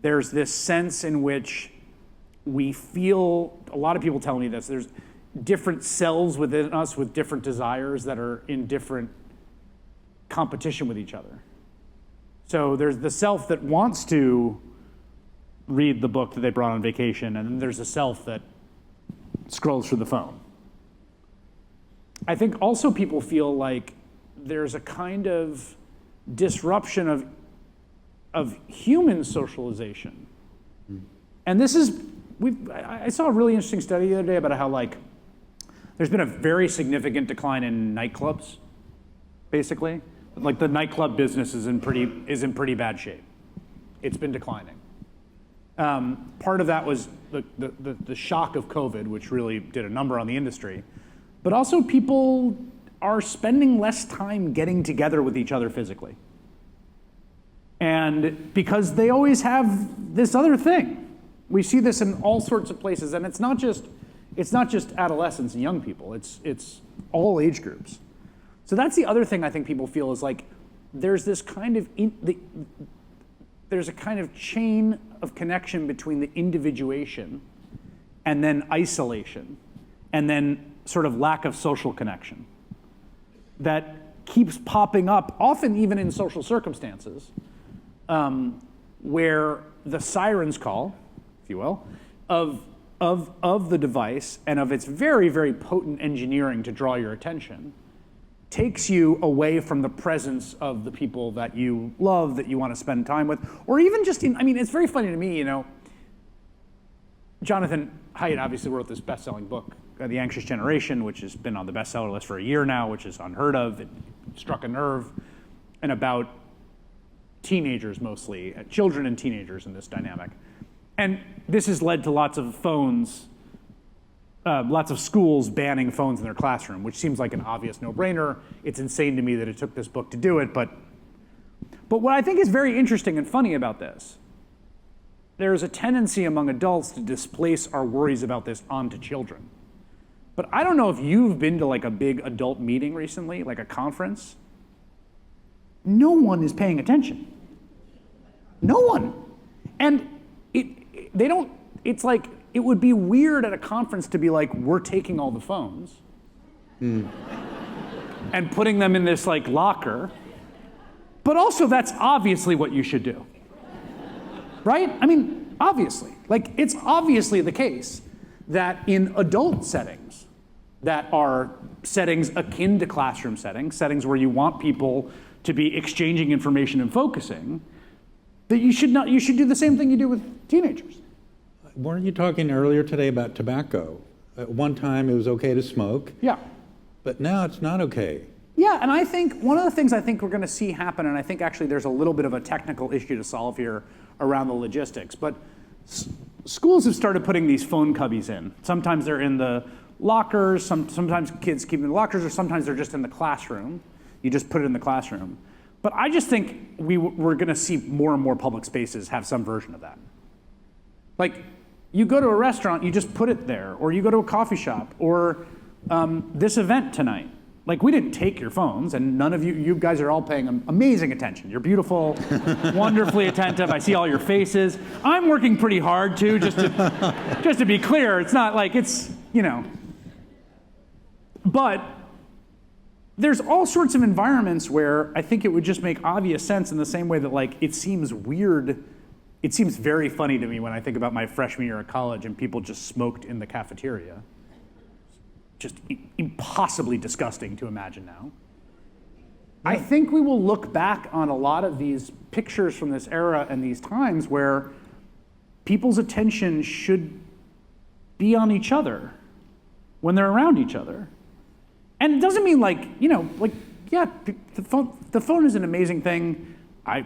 there's this sense in which we feel, a lot of people tell me this, there's different selves within us with different desires that are in different competition with each other. So there's the self that wants to read the book that they brought on vacation, and then there's a self that scrolls through the phone. I think also people feel like there's a kind of disruption of human socialization. And this is, I saw a really interesting study the other day about how like there's been a very significant decline in nightclubs, basically. Like the nightclub business is in pretty bad shape. It's been declining. Part of that was the shock of COVID, which really did a number on the industry. But also people are spending less time getting together with each other physically. And because they always have this other thing. We see this in all sorts of places, and it's not just adolescents and young people, it's all age groups. So that's the other thing I think people feel is like there's this kind of there's a kind of chain of connection between the individuation and then isolation and then sort of lack of social connection that keeps popping up, often even in social circumstances, where the sirens call, if you will, of the device and of its very, very potent engineering to draw your attention takes you away from the presence of the people that you love, that you want to spend time with, or even just it's very funny to me, you know, Jonathan Haidt obviously wrote this best-selling book, The Anxious Generation, which has been on the bestseller list for a year now, which is unheard of. It struck a nerve, and about teenagers mostly, children and teenagers in this dynamic. And this has led to lots of schools banning phones in their classroom, which seems like an obvious no-brainer. It's insane to me that it took this book to do it, but what I think is very interesting and funny about this, there's a tendency among adults to displace our worries about this onto children. But I don't know if you've been to like a big adult meeting recently, like a conference. No one is paying attention. No one. And it's like, it would be weird at a conference to be like, we're taking all the phones and putting them in this like locker. But also that's obviously what you should do. Right? I mean, obviously. Like, it's obviously the case that in adult settings that are settings akin to classroom settings where you want people to be exchanging information and focusing, that you should do the same thing you do with teenagers. Weren't you talking earlier today about tobacco? At one time it was okay to smoke. Yeah. But now it's not okay. Yeah, and I think one of the things I think we're going to see happen, and I think actually there's a little bit of a technical issue to solve here around the logistics, but schools have started putting these phone cubbies in. Sometimes they're in the lockers, sometimes kids keep them in the lockers, or sometimes they're just in the classroom. You just put it in the classroom. But I just think we're going to see more and more public spaces have some version of that. Like, you go to a restaurant, you just put it there, or you go to a coffee shop, or this event tonight. Like, we didn't take your phones, and none of you guys are all paying amazing attention. You're beautiful, wonderfully attentive. I see all your faces. I'm working pretty hard too, just to be clear. It's not like it's, you know. But there's all sorts of environments where I think it would just make obvious sense in the same way that like it seems weird. It seems very funny to me when I think about my freshman year of college and people just smoked in the cafeteria. Just impossibly disgusting to imagine now. I think we will look back on a lot of these pictures from this era and these times where people's attention should be on each other when they're around each other. And it doesn't mean like, you know, like, yeah, the phone is an amazing thing.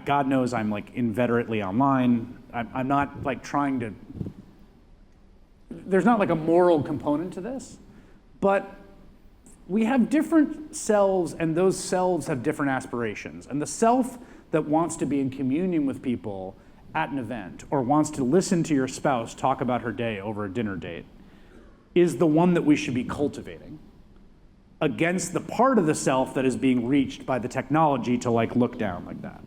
God knows I'm like inveterately online. I'm not like trying to, there's not like a moral component to this. But we have different selves, and those selves have different aspirations. And the self that wants to be in communion with people at an event, or wants to listen to your spouse talk about her day over a dinner date, is the one that we should be cultivating against the part of the self that is being reached by the technology to like look down like that.